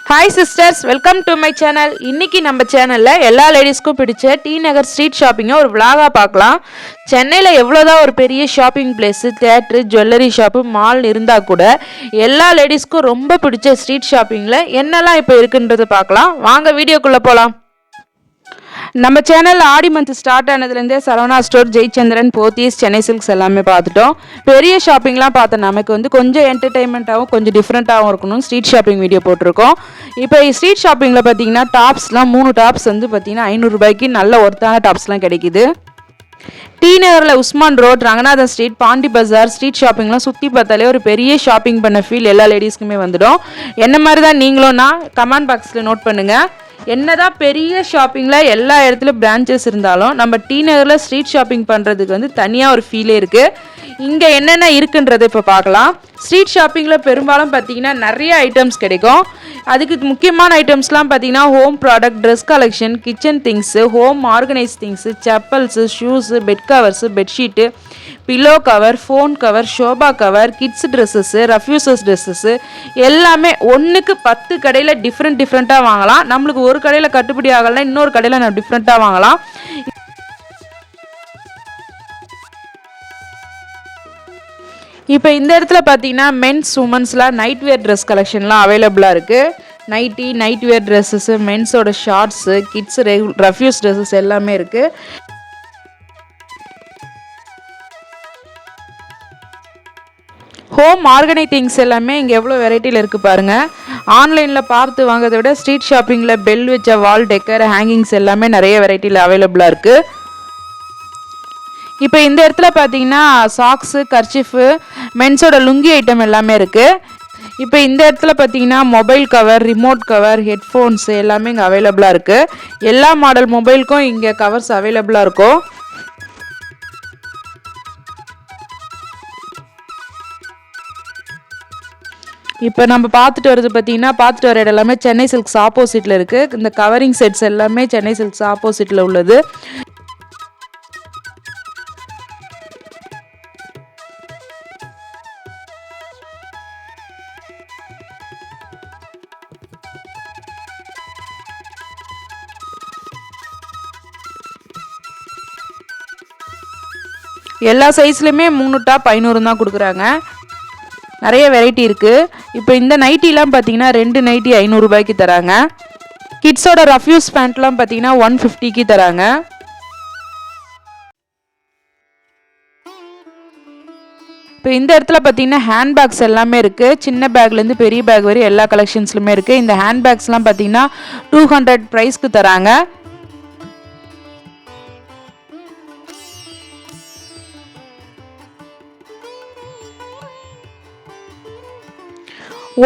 Hi sisters, welcome to my channel. இன்னைக்கு நம்ம சேனல்ல எல்லா லேடிஸ்க்கும் பிடிச்ச டி நகர் ஸ்ட்ரீட் ஷாப்பிங்கை ஒரு vlog-ஆ பார்க்கலாம். சென்னையில் எவ்வளோதான் ஒரு பெரிய shopping place, theatre, jewellery shop, mall இருந்தால் கூட எல்லா லேடிஸ்க்கும் ரொம்ப பிடிச்ச ஸ்ட்ரீட் ஷாப்பிங்கில் என்னெல்லாம் இப்போ இருக்குன்றதை பார்க்கலாம். வாங்க வீடியோக்குள்ளே போகலாம். நம்ம சேனலில் ஆடி மந்த் ஸ்டார்ட் ஆனதுலேருந்தே சரவணா ஸ்டோர், ஜெயச்சந்திரன், போத்தீஸ், சென்னை சில்க்ஸ் எல்லாமே பார்த்துட்டோம். பெரிய ஷாப்பிங்லாம் பார்த்த நமக்கு கொஞ்சம் என்டர்டைன்மெண்ட்டாகவும் கொஞ்சம் டிஃப்ரெண்ட்டாகவும் இருக்கணும் ஸ்ட்ரீட் ஷாப்பிங் வீடியோ போட்டிருக்கோம். இப்போ ஸ்ட்ரீட் ஷாப்பிங்கில் பார்த்தீங்கன்னா டாப்ஸ்லாம் 3 டாப்ஸ் பார்த்தீங்கன்னா 500 ரூபாய்க்கு நல்ல ஒர்த்தான டாப்ஸ்லாம் கிடைக்குது. டி நகரில் உஸ்மான் ரோட், ரங்கநாதன் ஸ்ட்ரீட், பாண்டி பஜார் ஸ்ட்ரீட் ஷாப்பிங்லாம் சுற்றி பார்த்தாலே ஒரு பெரிய ஷாப்பிங் பண்ண ஃபீல் எல்லா லேடிஸ்க்குமே வந்துடும். என்ன மாதிரி தான் நீங்களும்னா கமெண்ட் பாக்ஸில் நோட் பண்ணுங்கள். என்னதான் பெரிய ஷாப்பிங்கில் எல்லா இடத்துலையும் பிரான்ச்சஸ் இருந்தாலும் நம்ம டி நகரில் ஸ்ட்ரீட் ஷாப்பிங் பண்ணுறதுக்கு தனியாக ஒரு ஃபீலே இருக்குது. இங்கே என்னென்ன இருக்குன்றதை இப்போ பார்க்கலாம். ஸ்ட்ரீட் ஷாப்பிங்கில் பெரும்பாலும் பார்த்தீங்கன்னா நிறைய ஐட்டம்ஸ் கிடைக்கும். அதுக்கு முக்கியமான ஐட்டம்ஸ்லாம் பார்த்தீங்கன்னா home product, dress collection, kitchen things, home organise things, chappals, shoes, bed covers, bedsheet, pillow cover, phone cover, sofa cover, kids dresses, ரஃப்யூசஸ் ட்ரெஸ்ஸஸ்ஸு எல்லாமே 1க்கு 10 கடையில் டிஃப்ரெண்ட்டாக வாங்கலாம். நம்மளுக்கு ஒரு கடையில் கட்டுப்படி ஆகலைன்னா இன்னொரு கடையில் நம்ம டிஃப்ரெண்ட்டாக வாங்கலாம். இப்போ இந்த இடத்துல பார்த்தீங்கன்னா மென்ஸ், உமன்ஸ்லாம் நைட் வேர் ட்ரெஸ் கலெக்ஷன்லாம் அவைலபிளாக இருக்குது. நைட்டி, நைட் வேர் ட்ரெஸ்ஸஸ்ஸு, மென்ஸோட ஷார்ட்ஸு, கிட்ஸ் ரஃப்யூஸ் ட்ரெஸ்ஸஸ் எல்லாமே இருக்குது. ஹோம் ஆர்கனைஸ் திங்ஸ் எல்லாமே இங்கே எவ்வளோ வெரைட்டியில் இருக்குது பாருங்கள். ஆன்லைனில் பார்த்து வாங்கிறத விட ஸ்ட்ரீட் ஷாப்பிங்கில் பெல் வச்ச வால் டெக்கர், ஹேங்கிங்ஸ் எல்லாமே நிறைய வெரைட்டியில் அவைலபிளாக இருக்குது. இப்போ இந்த இடத்துல பார்த்தீங்கன்னா சாக்ஸு, கர்ச்சிஃபு, மென்ஸோட லுங்கி ஐட்டம் எல்லாமே இருக்குது. இப்போ இந்த இடத்துல பார்த்தீங்கன்னா mobile cover, remote cover, headphones எல்லாமே இங்கே அவைலபிளாக இருக்குது. எல்லா மாடல் மொபைலுக்கும் இங்கே கவர்ஸ் அவைலபிளாக இருக்கும். இப்போ நம்ம பார்த்துட்டு வர இடம் எல்லாமே சென்னை சில்க்ஸ் ஆப்போசிட்டில் இருக்குது. இந்த கவரிங் செட்ஸ் எல்லாமே சென்னை சில்க்ஸ் ஆப்போசிட்டில் உள்ளது. எல்லா சைஸ்லையுமே 3 டாப் 500 தான் கொடுக்குறாங்க. நிறைய வெரைட்டி இருக்குது. இப்போ இந்த நைட்டிலாம் பார்த்தீங்கன்னா 2 நைட்டி 500 ரூபாய்க்கு தராங்க. கிட்ஸோட ரஃப்யூஸ் பேண்ட்லாம் பார்த்தீங்கன்னா 150க்கு தராங்க. இப்போ இந்த இடத்துல பார்த்தீங்கன்னா ஹேண்ட்பேக்ஸ் எல்லாமே இருக்குது. சின்ன பேக்லேருந்து பெரிய பேக் வரை எல்லா கலெக்ஷன்ஸ்லுமே இருக்குது. இந்த ஹேண்ட்பேக்ஸ்லாம் பார்த்தீங்கன்னா 200 ப்ரைஸ்க்கு தராங்க.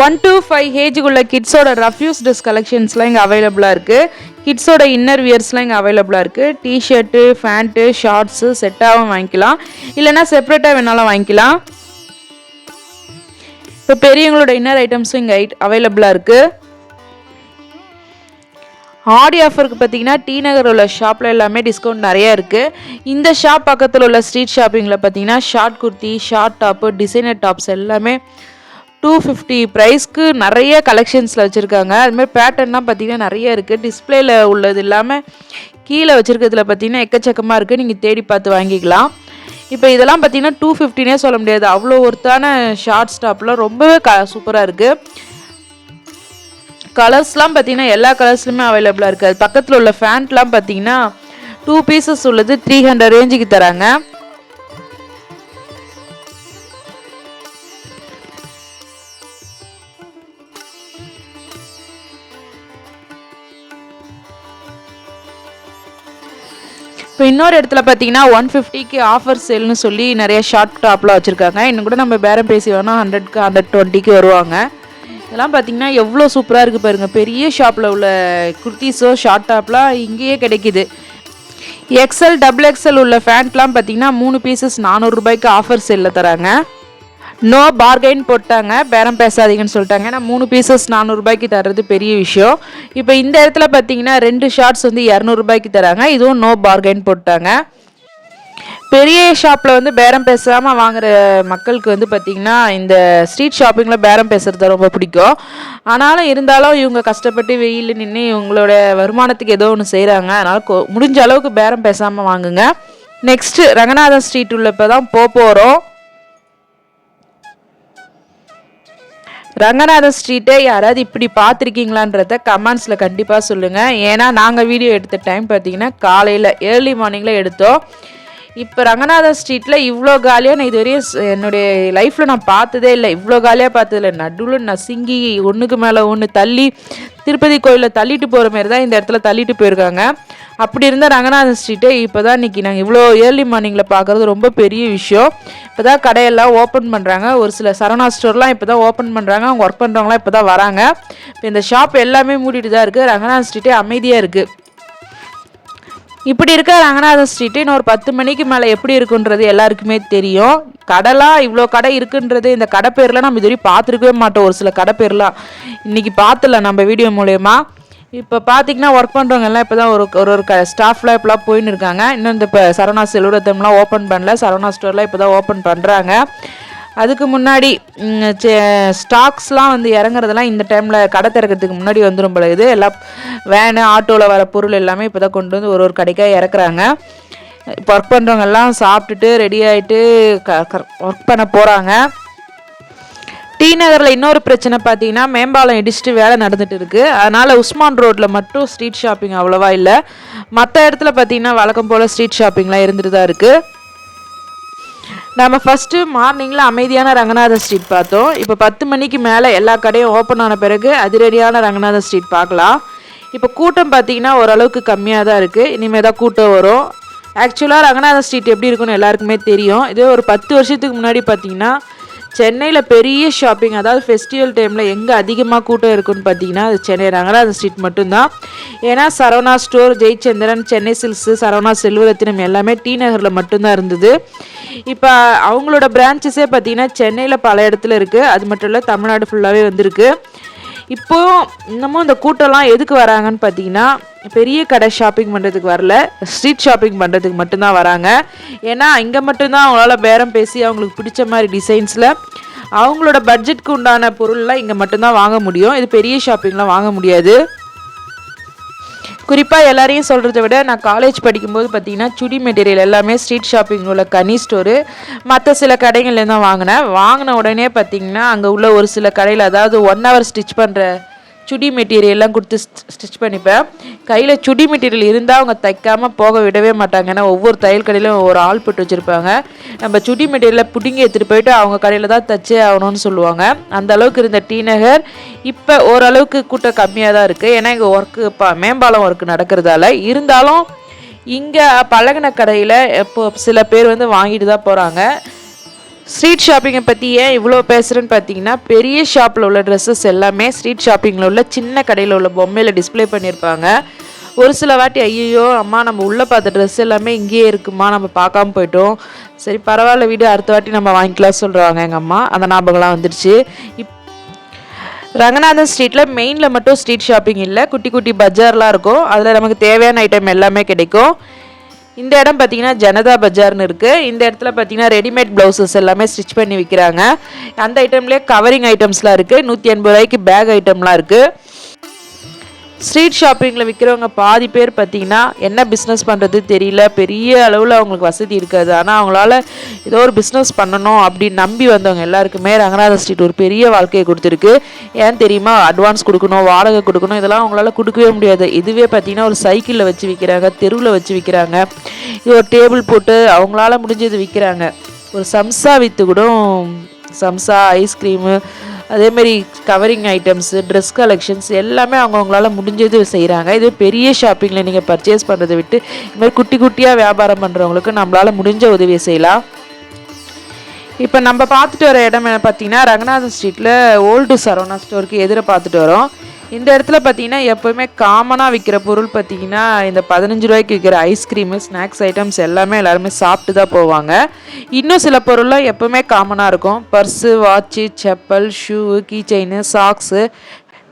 ஒன் to 5 ஏஜுக்குள்ள கிட்ஸோட ரஃப்யூஸ் ட்ரெஸ் கலெக்ஷன்ஸ்லாம் இங்கே அவைலபிளாக இருக்குது. கிட்ஸோட இன்னர் வியர்ஸ்லாம் இங்கே அவைலபிளாக இருக்குது. டிஷர்ட்டு, ஃபேண்ட்டு, ஷார்ட்ஸு செட்டாகவும் வாங்கிக்கலாம், இல்லைனா செப்பரேட்டாக வேணாலும் வாங்கிக்கலாம். இப்போ பெரியவங்களோட இன்னர் ஐட்டம்ஸும் இங்கே அவைலபிளாக இருக்குது. ஆடி ஆஃபருக்கு பார்த்தீங்கன்னா டி நகர் உள்ள ஷாப்பில் எல்லாமே டிஸ்கவுண்ட் நிறையா இருக்குது. இந்த ஷாப் பக்கத்தில் உள்ள ஸ்ட்ரீட் ஷாப்பிங்கில் பார்த்தீங்கன்னா short kurti, short top, designer tops எல்லாமே 250 ப்ரைஸ்க்கு நிறைய கலெக்ஷன்ஸில் வச்சுருக்காங்க. அதுமாதிரி பேட்டர்ன்லாம் பார்த்திங்கன்னா நிறைய இருக்குது. டிஸ்பிளேயில் உள்ளது இல்லாமல் கீழே வச்சுருக்கிறதுல பார்த்திங்கன்னா எக்கச்சக்கமாக இருக்குது. நீங்கள் தேடி பார்த்து வாங்கிக்கலாம். இப்போ இதெல்லாம் பார்த்திங்கன்னா 250னே சொல்ல முடியாது. அவ்வளோ ஒர்த்தான ஷார்ட் ஸ்டாப்லாம் ரொம்பவே சூப்பராக இருக்குது. கலர்ஸ்லாம் பார்த்திங்கன்னா எல்லா கலர்ஸ்லையுமே அவைலபிளாக இருக்குது. அது பக்கத்தில் உள்ள ஃபேண்ட்லாம் பார்த்திங்கன்னா 2 பீசஸ் உள்ளது 300 ரேஞ்சுக்கு தராங்க. இப்போ இன்னொரு இடத்துல பார்த்தீங்கன்னா 150க்கு ஆஃபர் சேல்னு சொல்லி நிறைய ஷார்ட் டாப்லாம் வச்சுருக்காங்க. இன்னும் கூட நம்ம பேரம் பேசி வேணால் 100க்கு 120க்கு வருவாங்க. இதெல்லாம் பார்த்தீங்கன்னா எவ்வளோ சூப்பராக இருக்குது பாருங்கள். பெரிய ஷாப்பில் உள்ள குர்த்திஸோ ஷார்ட் டாப்லாம் இங்கேயே கிடைக்கிது. எக்ஸல், டபுள் எக்ஸல் உள்ள ஃபேண்ட்லாம் பார்த்தீங்கன்னா 3 பீசஸ் 400 ரூபாய்க்கு ஆஃபர் சேலில் தராங்க. நோ பார்கெயின் போட்டாங்க, பேரம் பேசாதீங்கன்னு சொல்லிட்டாங்க. ஏன்னா 3 பீசஸ் 400 ரூபாய்க்கு தர்றது பெரிய விஷயம். இப்போ இந்த இடத்துல பார்த்தீங்கன்னா 2 ஷார்ட்ஸ் 200 ரூபாய்க்கு தராங்க. இதுவும் நோ பார்கெயின் போட்டாங்க. பெரிய ஷாப்பில் வந்து பேரம் பேசாமல் வாங்குகிற மக்களுக்கு வந்து பார்த்திங்கன்னா இந்த ஸ்ட்ரீட் ஷாப்பிங்கில் பேரம் பேசுகிறது ரொம்ப பிடிக்கும். ஆனாலும் இருந்தாலும் இவங்க கஷ்டப்பட்டு வெயில் நின்று இவங்களோட வருமானத்துக்கு ஏதோ ஒன்று செய்கிறாங்க. அதனால் முடிஞ்ச அளவுக்கு பேரம் பேசாமல் வாங்குங்க. நெக்ஸ்ட்டு ரங்கநாதன் ஸ்ட்ரீட் உள்ள இப்போ தான் போகிறோம். ரங்கநாதன் ஸ்ட்ரீட்டை யாராவது இப்படி பார்த்துருக்கீங்களான்றத கமெண்ட்ஸில் கண்டிப்பாக சொல்லுங்கள். ஏன்னா நாங்கள் வீடியோ எடுத்த டைம் பார்த்திங்கன்னா காலையில் ஏர்லி மார்னிங்கில் எடுத்தோம். இப்போ ரங்கநாதன் ஸ்ட்ரீட்டில் இவ்வளோ காலியாக நான் இதுவரையும் என்னுடைய லைஃப்பில் நான் பார்த்ததே இல்லை. இவ்வளோ காலியாக பார்த்ததில்லை. நடுவில் நசுங்கி ஒன்றுக்கு மேலே ஒன்று தள்ளி திருப்பதி கோயிலில் தள்ளிட்டு போகிற மாரி தான் இந்த இடத்துல தள்ளிட்டு போயிருக்காங்க. அப்படி இருந்தால் ரங்கநாதன் ஸ்ட்ரீட்டு இப்போ தான் இன்றைக்கி நாங்கள் இவ்வளோ ஏர்லி மார்னிங்கில் பார்க்குறது ரொம்ப பெரிய விஷயம். இப்போ தான் கடையெல்லாம் ஓப்பன் பண்ணுறாங்க. ஒரு சில சரவணா ஸ்டோர்லாம் இப்போ தான் ஓப்பன் பண்ணுறாங்க. அவங்க ஒர்க் பண்ணுறவங்களாம் இப்போ தான் வராங்க. இப்போ இந்த ஷாப் எல்லாமே மூடிட்டு தான் இருக்குது. ரங்கநாதன் ஸ்ட்ரீட்டே அமைதியாக இருக்குது. இப்படி இருக்க ரங்கநாதன் ஸ்ட்ரீட்டு இன்னும் ஒரு 10 மணிக்கு மேலே எப்படி இருக்குன்றது எல்லாருக்குமே தெரியும். கடைலாம் இவ்வளோ கடை இருக்குன்றது இந்த கடை பேர்லாம் நம்ம இதுவரையும் பார்த்துருக்கவே மாட்டோம். ஒரு சில கடை பேர்லாம் இன்றைக்கி பார்த்துல நம்ம வீடியோ மூலயமா. இப்போ பார்த்திங்கன்னா ஒர்க் பண்ணுறவங்க எல்லாம் இப்போ தான் ஒரு ஸ்டாஃப்லாம் இப்போலாம் போயின்னு இருக்காங்க. இன்னும் இந்த இப்போ சரவணா செல்வரத்தம்லாம் ஓப்பன் பண்ணல. சரவணா ஸ்டோர்லாம் இப்போ தான் ஓப்பன் பண்ணுறாங்க. அதுக்கு முன்னாடி ஸ்டாக்ஸ்லாம் வந்து இறங்குறதெல்லாம் இந்த டைமில் கடை திறக்கிறதுக்கு முன்னாடி வந்துடும் பொழுது எல்லாம் வேனு ஆட்டோவில் வர பொருள் எல்லாமே இப்போ தான் கொண்டு வந்து ஒரு கடைக்காக இறக்குறாங்க. இப்போ ஒர்க் பண்ணுறவங்கெல்லாம் சாப்பிட்டுட்டு ரெடி ஆகிட்டு ஒர்க் பண்ண போகிறாங்க. டி நகரில் இன்னொரு பிரச்சனை பார்த்தீங்கன்னா மேம்பாலம் இடிச்சுட்டு வேலை நடந்துகிட்டு இருக்குது. அதனால் உஸ்மான் ரோட்டில் மட்டும் ஸ்ட்ரீட் ஷாப்பிங் அவ்வளோவா இல்லை. மற்ற இடத்துல பார்த்திங்கன்னா வழக்கம் போல் ஸ்ட்ரீட் ஷாப்பிங்லாம் இருந்துட்டு தான் இருக்குது. நம்ம ஃபஸ்ட்டு மார்னிங்கில் அமைதியான ரங்கநாதன் ஸ்ட்ரீட் பார்த்தோம். இப்போ 10 மணிக்கு மேலே எல்லா கடையும் ஓப்பன் ஆன பிறகு அதிரடியான ரங்கநாதன் ஸ்ட்ரீட் பார்க்கலாம். இப்போ கூட்டம் பார்த்திங்கன்னா ஓரளவுக்கு கம்மியாக தான் இருக்குது. இனிமேல் தான் கூட்டம் வரும். ஆக்சுவலாக ரங்கநாதன் ஸ்ட்ரீட் எப்படி இருக்குன்னு எல்லாருக்குமே தெரியும். இதே ஒரு 10 வருஷத்துக்கு முன்னாடி பார்த்திங்கன்னா சென்னையில் பெரிய ஷாப்பிங், அதாவது ஃபெஸ்டிவல் டைமில் எங்கே அதிகமாக கூட்டம் இருக்குன்னு பார்த்தீங்கன்னா அது சென்னை ரங்கநாதன் ஸ்ட்ரீட் மட்டும்தான். ஏன்னா சரவணா ஸ்டோர், ஜெயச்சந்திரன், சென்னை சில்க்ஸு, சரவணா செல்வரத்தினம் எல்லாமே டி நகரில் மட்டும்தான் இருந்தது. இப்போ அவங்களோட பிரான்ச்சஸே பார்த்திங்கன்னா சென்னையில் பல இடத்துல இருக்குது. அது மட்டும் இல்லை தமிழ்நாடு ஃபுல்லாகவே வந்திருக்கு. இப்போது இன்னமும் இந்த கூட்டம்லாம் எதுக்கு வராங்கன்னு பார்த்தீங்கன்னா பெரிய கடை ஷாப்பிங் பண்ணுறதுக்கு வரல, ஸ்ட்ரீட் ஷாப்பிங் பண்ணுறதுக்கு மட்டும்தான் வராங்க. ஏன்னா இங்கே மட்டும்தான் அவங்களால பேரம் பேசி அவங்களுக்கு பிடிச்ச மாதிரி டிசைன்ஸில் அவங்களோட பட்ஜெட்டுக்கு உண்டான பொருள்லாம் இங்கே மட்டும்தான் வாங்க முடியும். இது பெரிய ஷாப்பிங்லாம் வாங்க முடியாது. குறிப்பாக எல்லாரையும் சொல்கிறத விட நான் காலேஜ் படிக்கும்போது பார்த்திங்கன்னா சுடி மெட்டீரியல் எல்லாமே ஸ்ட்ரீட் ஷாப்பிங் உள்ள கனி ஸ்டோரு மற்ற சில கடைகள்லேருந்து தான் வாங்கின உடனே பார்த்திங்கன்னா அங்கே உள்ள ஒரு சில கடையில், அதாவது 1 hour ஸ்டிச் பண்ணுற சுடி மெட்டீரியல்லாம் கொடுத்து ஸ்டிச் பண்ணிப்பேன். கையில் சுடி மெட்டீரியல் இருந்தால் அவங்க தைக்காமல் போக விடவே மாட்டாங்க. ஏன்னா ஒவ்வொரு தையல் கடையிலும் ஒரு ஆள் போட்டு வச்சுருப்பாங்க. நம்ம சுடி மெட்டீரியலில் பிடுங்கி எடுத்துகிட்டு போயிட்டு அவங்க கடையில் தான் தைச்சே ஆகணும்னு சொல்லுவாங்க. அந்த அளவுக்கு இருந்த டி நகர் இப்போ ஓரளவுக்கு கூட்டம் கம்மியாக தான் இருக்குது. ஏன்னா இங்கே ஒர்க்கு மேம்பாலம் ஒர்க்கு நடக்கிறதால. இருந்தாலும் இங்கே பழகின கடையில் இப்போ சில பேர் வந்து வாங்கிட்டு தான் போகிறாங்க. ஸ்ட்ரீட் ஷாப்பிங்கை பற்றி ஏன் இவ்வளோ பேசுகிறேன்னு பார்த்தீங்கன்னா பெரிய ஷாப்பில் உள்ள ட்ரெஸ்ஸஸ் எல்லாமே ஸ்ட்ரீட் ஷாப்பிங்கில் உள்ள சின்ன கடையில் உள்ள பொம்மையில் டிஸ்பிளே பண்ணியிருப்பாங்க. ஒரு சில வாட்டி ஐயோ அம்மா நம்ம உள்ளே பார்த்த ட்ரெஸ் எல்லாமே இங்கேயே இருக்குமா, நம்ம பார்க்காம போயிட்டோம், சரி பரவாயில்ல வீடு அடுத்த வாட்டி நம்ம வாங்கிக்கலாம் சொல்கிறாங்க எங்கள் அம்மா. அந்த ஞாபகம்லாம் வந்துடுச்சு. ரங்கநாதன் ஸ்ட்ரீட்டில் மெயினில் மட்டும் ஸ்ட்ரீட் ஷாப்பிங் இல்லை, குட்டி குட்டி பஜார்லாம் இருக்கும். அதில் நமக்கு தேவையான ஐட்டம் எல்லாமே கிடைக்கும். இந்த இடம் பார்த்திங்கன்னா ஜனதா பஜார்னு இருக்குது. இந்த இடத்துல பார்த்திங்கன்னா ரெடிமேட் ப்ளவுசஸ் எல்லாமே ஸ்டிச் பண்ணி விற்கிறாங்க. அந்த ஐட்டம்லேயே கவரிங் ஐட்டம்ஸ்லாம் இருக்குது. 180 ரூபாய்க்கு பேக் ஐட்டம்லாம் இருக்குது. ஸ்ட்ரீட் ஷாப்பிங்கில் விற்கிறவங்க பாதி பேர் பார்த்திங்கன்னா என்ன பிஸ்னஸ் பண்ணுறது தெரியல, பெரிய அளவில் அவங்களுக்கு வசதி இருக்காது. ஆனால் அவங்களால ஏதோ ஒரு பிஸ்னஸ் பண்ணணும் அப்படின்னு நம்பி வந்தவங்க எல்லாருக்குமே ரங்கநாதன் ஸ்ட்ரீட் ஒரு பெரிய வாழ்க்கையை கொடுத்துருக்கு. ஏன் தெரியுமா, அட்வான்ஸ் கொடுக்கணும், வாடகை கொடுக்கணும், இதெல்லாம் அவங்களால கொடுக்கவே முடியாது. இதுவே பார்த்திங்கன்னா ஒரு சைக்கிளில் வச்சு விற்கிறாங்க, தெருவில் வச்சு விற்கிறாங்க, இது ஒரு டேபிள் போட்டு அவங்களால முடிஞ்சது விற்கிறாங்க. ஒரு சம்சா விற்று கூட சம்சா, ஐஸ்கிரீமு, அதேமாரி கவரிங் ஐட்டம்ஸு, ட்ரெஸ் கலெக்ஷன்ஸ் எல்லாமே அவங்களால முடிஞ்சது செய்கிறாங்க. இது பெரிய ஷாப்பிங்கில் நீங்கள் பர்ச்சேஸ் பண்ணுறதை விட்டு இதுமாதிரி குட்டி குட்டியாக வியாபாரம் பண்ணுறவங்களுக்கு நம்மளால் முடிஞ்ச உதவியை செய்யலாம். இப்போ நம்ம பார்த்துட்டு வர இடம் என்ன பார்த்தீங்கன்னா ரங்கநாதன் ஸ்ட்ரீட்டில் ஓல்டு சரவணா ஸ்டோருக்கு எதிர பார்த்துட்டு வரோம். இந்த இடத்துல பார்த்தீங்கன்னா எப்போவுமே காமனாக விற்கிற பொருள் பார்த்தீங்கன்னா இந்த 15 ரூபாய்க்கு விற்கிற ஐஸ்கிரீமு, ஸ்நாக்ஸ் ஐட்டம்ஸ் எல்லாமே எல்லாருமே சாப்பிட்டு தான் போவாங்க. இன்னும் சில பொருள்லாம் எப்போவுமே காமனாக இருக்கும். Purse, watch, chappal, shoe, key செயின்னு, சாக்ஸு,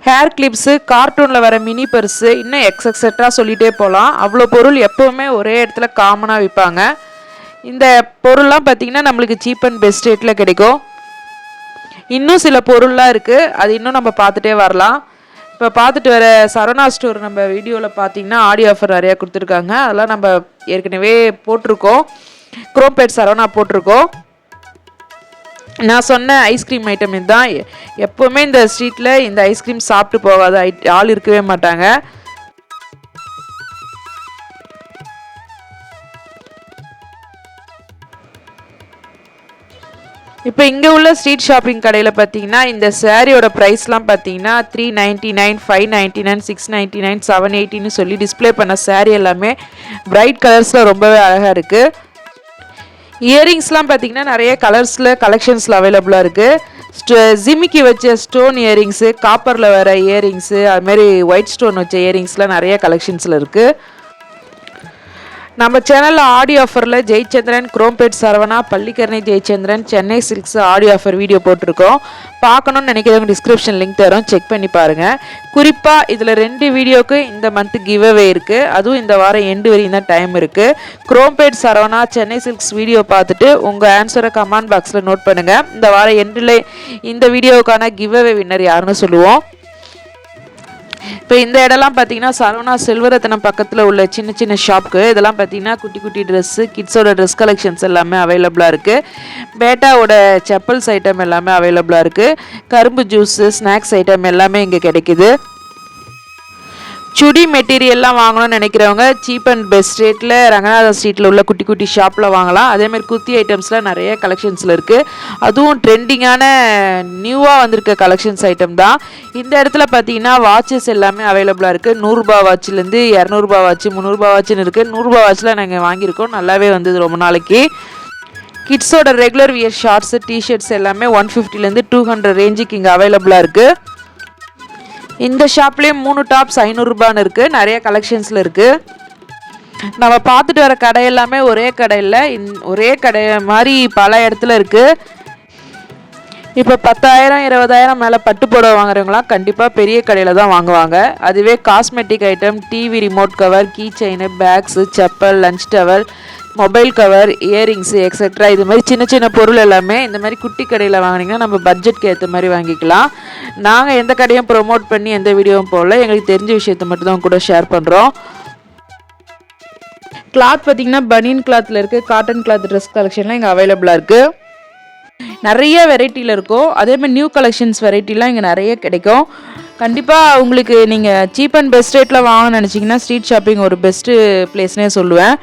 ஹேர் கிளிப்ஸு, கார்ட்டூனில் வர மினி பர்ஸு, இன்னும் எக்ஸெட்ரா சொல்லிகிட்டே போகலாம். அவ்வளோ பொருள் எப்போவுமே ஒரே இடத்துல காமனாக விற்பாங்க. இந்த பொருள்லாம் பார்த்திங்கன்னா நம்மளுக்கு சீப் அண்ட் பெஸ்ட் ரேட்டில் கிடைக்கும். இன்னும் சில பொருள்லாம் இருக்குது, அது இன்னும் நம்ம பார்த்துட்டே வரலாம். இப்போ பார்த்துட்டு வர சரவணா ஸ்டோர் நம்ம வீடியோவில் பார்த்தீங்கன்னா ஆடியோ ஆஃபர் நிறையா கொடுத்துருக்காங்க. அதெல்லாம் நம்ம ஏற்கனவே போட்டிருக்கோம். குரோம்பேட் சரவணா போட்டிருக்கோம். நான் சொன்ன ஐஸ்கிரீம் ஐட்டம் இதுதான். எப்போவுமே இந்த ஸ்ட்ரீட்டில் இந்த ஐஸ்கிரீம் சாப்பிட்டு போகாத ஆள் இருக்கவே மாட்டாங்க. இப்போ இங்கே உள்ள ஸ்ட்ரீட் ஷாப்பிங் கடையில் பார்த்தீங்கன்னா இந்த சாரியோட ப்ரைஸ்லாம் பார்த்தீங்கன்னா 399, 599, 699, 780ன்னு சொல்லி டிஸ்பிளே பண்ண சாரீ எல்லாமே பிரைட் கலர்ஸில் ரொம்பவே அழகாக இருக்குது. இயரிங்ஸ்லாம் பார்த்தீங்கன்னா நிறைய கலர்ஸில் கலெக்ஷன்ஸில் அவைலபிளாக இருக்குது. ஜிமிக்கி வச்ச ஸ்டோன் இயரிங்ஸு, காப்பரில் வர இயரிங்ஸு, அதுமாரி ஒயிட் ஸ்டோன் வச்ச இயரிங்ஸ்லாம் நிறைய கலெக்ஷன்ஸில் இருக்குது. நம்ம சேனலில் ஆடியோ ஆஃபரில் Jayachandran, Chromepet Saravana, Pallikaranai Jayachandran, Chennai silks audio offer video போட்டிருக்கோம். பார்க்கணுன்னு நினைக்கிறவங்க டிஸ்கிரிப்ஷன் லிங்க் தரோம், செக் பண்ணி பாருங்கள். குறிப்பாக இதில் 2 வீடியோவுக்கு இந்த மந்த்து கிவ் அவே இருக்குது. அதுவும் இந்த வாரம் எண்டு வரையும் தான் டைம் இருக்குது. குரோம்பேட் சரவணா, சென்னை சில்க்ஸ் வீடியோ பார்த்துட்டு உங்கள் ஆன்சரை கமெண்ட் பாக்ஸில் நோட் பண்ணுங்கள். இந்த வாரம் எண்டில் இந்த வீடியோவுக்கான கிவ் அவே வின்னர் யாருன்னு சொல்லுவோம். இப்போ இந்த இடம்லாம் பார்த்தீங்கன்னா சரவணா செல்வரத்னம் பக்கத்தில் உள்ள சின்ன சின்ன ஷாப்க்கு. இதெல்லாம் பார்த்தீங்கன்னா குட்டி குட்டி ட்ரெஸ்ஸு, கிட்ஸோட ட்ரெஸ் கலெக்ஷன்ஸ் எல்லாமே அவைலபிளாக இருக்குது. பேட்டாவோட செப்பல்ஸ் ஐட்டம் எல்லாமே அவைலபிளாக இருக்குது. கரும்பு ஜூஸு, ஸ்நாக்ஸ் ஐட்டம் எல்லாமே இங்கே கிடைக்குது. சுடி மெட்டீரியல்லாம் வாங்கணும்னு நினைக்கிறவங்க சீப் அண்ட் பெஸ்ட் ரேட்டில் ரங்கநாத ஸ்ட்ரீட்டில் உள்ள குட்டி குட்டி ஷாப்பில் வாங்கலாம். அதேமாதிரி குர்த்தி ஐட்டம்ஸ்லாம் நிறைய கலெக்ஷன்ஸில் இருக்குது. அதுவும் ட்ரெண்டிங்கான நியூவாக வந்திருக்க கலெக்ஷன்ஸ் ஐட்டம் தான். இந்த இடத்துல பார்த்தீங்கன்னா வாட்சஸ் எல்லாமே அவைலபிளாக இருக்குது. 100 ரூபா வாட்சிலேருந்து 200 ரூபா வாட்ச், 300 ரூபா வாட்சுன்னு இருக்குது. 100 ரூபா வாட்சில் நாங்கள் வாங்கியிருக்கோம், நல்லாவே வந்தது ரொம்ப நாளைக்கு. கிட்ஸோட ரெகுலர் வியர் ஷார்ட்ஸு, டிஷர்ட்ஸ் எல்லாமே 150லேருந்து 200 ரேஞ்சுக்கு இங்கே அவைலபிளாக இருக்குது. இந்த ஷாப்லேயும் 3 டாப்ஸ் 500 ரூபான்னு இருக்குது. நிறைய கலெக்ஷன்ஸில் இருக்குது. நம்ம பார்த்துட்டு வர கடை எல்லாமே ஒரே கடையில் ஒரே கடை மாதிரி பல இடத்துல இருக்குது. இப்போ 10,000, 20,000 மேலே பட்டு புடவை வாங்குறவங்களாம் கண்டிப்பாக பெரிய கடையில் தான் வாங்குவாங்க. அதுவே cosmetic item, TV remote cover, key chain, bags, chappal, lunch towel, mobile cover, earrings etcetera இது மாதிரி சின்ன சின்ன பொருள் எல்லாமே இந்த மாதிரி குட்டி கடையில் வாங்கினீங்கன்னா நம்ம பட்ஜெட்க்கு ஏற்ற மாதிரி வாங்கிக்கலாம். நாங்கள் எந்த கடையும் ப்ரொமோட் பண்ணி எந்த வீடியோவும் போடல, எங்களுக்கு தெரிஞ்ச விஷயத்த மட்டும் தான் கூட ஷேர் பண்ணுறோம். கிளாத் பார்த்திங்கன்னா பனியன் கிளாத்தில் இருக்குது. காட்டன் கிளாத் ட்ரெஸ் கலெக்ஷன்லாம் இங்கே அவைலபிளாக இருக்குது. நிறைய வெரைட்டியில் இருக்கும். அதேமாதிரி நியூ கலெக்ஷன்ஸ் வெரைட்டிலாம் இங்கே நிறைய கிடைக்கும். கண்டிப்பாக உங்களுக்கு நீங்கள் சீப் அண்ட் பெஸ்ட் ரேட்டில் வாங்கணும்னு நினச்சிங்கன்னா ஸ்ட்ரீட் ஷாப்பிங் ஒரு பெஸ்ட்டு பிளேஸ்னே சொல்லுவேன்.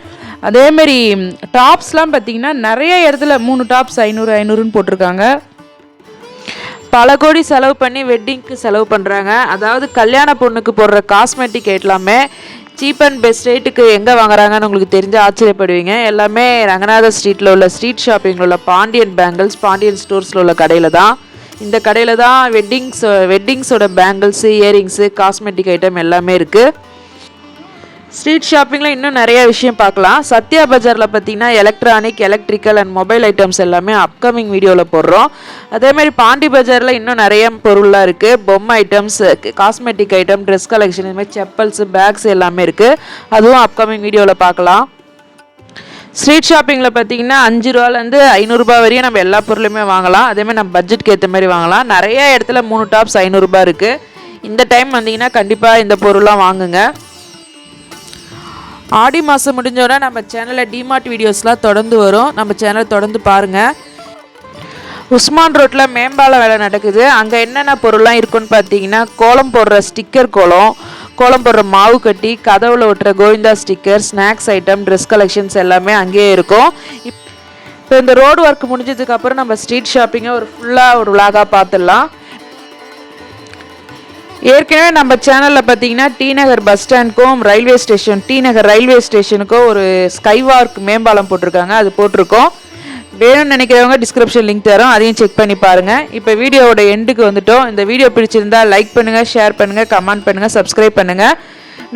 அதேமாரி டாப்ஸ்லாம் பார்த்திங்கன்னா நிறைய இடத்துல 3 டாப்ஸ் 500ன்னு போட்டிருக்காங்க. பல கோடி செலவு பண்ணி வெட்டிங்க்கு செலவு பண்ணுறாங்க. அதாவது கல்யாண பொண்ணுக்கு போடுற காஸ்மெட்டிக் எல்லாமே சீப் அண்ட் பெஸ்ட் ரேட்டுக்கு எங்கே வாங்குறாங்கன்னு உங்களுக்கு தெரிஞ்சு ஆச்சரியப்படுவீங்க. எல்லாமே ரங்கநாத ஸ்ட்ரீட்டில் உள்ள ஸ்ட்ரீட் ஷாப்பிங்கில் உள்ள பாண்டியன் பேங்கிள்ஸ், பாண்டியன் ஸ்டோர்ஸில் உள்ள கடையில் தான். இந்த கடையில் தான் வெட்டிங்ஸோட பேங்கிள்ஸு, இயரிங்ஸு, காஸ்மெட்டிக் ஐட்டம் எல்லாமே இருக்குது. ஸ்ட்ரீட் ஷாப்பிங்கில் இன்னும் நிறைய விஷயம் பார்க்கலாம். சத்யா பஜாரில் பார்த்தீங்கன்னா electronic, electrical and mobile items எல்லாமே அப்கமிங் வீடியோவில் போடுறோம். அதேமாதிரி பாண்டி பஜாரில் இன்னும் நிறைய பொருள்லாம் இருக்குது. பொம்மை items, cosmetic item, dress collection, இதுமாதிரி செப்பல்ஸு, பேக்ஸ் எல்லாமே இருக்குது. அதுவும் அப்கமிங் வீடியோவில் பார்க்கலாம். ஸ்ட்ரீட் ஷாப்பிங்கில் பார்த்தீங்கன்னா 5 ரூபாலேருந்து 500 ரூபா வரையும் நம்ம எல்லா பொருளுமே வாங்கலாம். அதேமாதிரி நம்ம பட்ஜெட்க்கு ஏற்ற மாதிரி வாங்கலாம். நிறைய இடத்துல 3 டாப்ஸ் 500 ரூபா இருக்குது. இந்த டைம் வந்தீங்கன்னா கண்டிப்பாக இந்த பொருள்லாம் வாங்குங்க. ஆடி மாதம் முடிஞ்சோன்னா நம்ம சேனலில் டிமார்ட் வீடியோஸ்லாம் தொடர்ந்து வரும். நம்ம சேனலை தொடர்ந்து பாருங்கள். உஸ்மான் ரோட்டில் மேம்பாலம் வேலை நடக்குது. அங்கே என்னென்ன பொருள்லாம் இருக்குன்னு பார்த்தீங்கன்னா கோலம் போடுற ஸ்டிக்கர் கோலம் போடுற மாவு கட்டி, கதவுல ஒட்டுற Govinda sticker, snacks item, dress collections எல்லாமே அங்கேயே இருக்கும். இப்போ இந்த ரோடு ஒர்க் முடிஞ்சதுக்கப்புறம் நம்ம ஸ்ட்ரீட் ஷாப்பிங்கை ஃபுல்லாக ஒரு விலாகாக பார்த்துடலாம். ஏற்கனவே நம்ம சேனலில் பார்த்தீங்கன்னா டி நகர் பஸ் ஸ்டாண்டுக்கும் ரயில்வே ஸ்டேஷன், டி நகர் ரயில்வே ஸ்டேஷனுக்கும் ஒரு ஸ்கைவார்க் மேம்பாலம் போட்டிருக்காங்க, அது போட்டிருக்கோம். வேணும்னு நினைக்கிறவங்க டிஸ்கிரிப்ஷன் லிங்க் தரோம், அதையும் செக் பண்ணி பாருங்கள். இப்போ வீடியோவோட எண்டுக்கு வந்துட்டோம். இந்த வீடியோ பிடிச்சிருந்தா லைக் பண்ணுங்கள், ஷேர் பண்ணுங்கள், கமெண்ட் பண்ணுங்கள், சப்ஸ்கிரைப் பண்ணுங்கள்.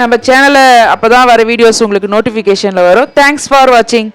நம்ம சேனலை அப்போ தான் வர வீடியோஸ் உங்களுக்கு நோட்டிஃபிகேஷனில் வரும். தேங்க்ஸ் ஃபார் வாட்சிங்.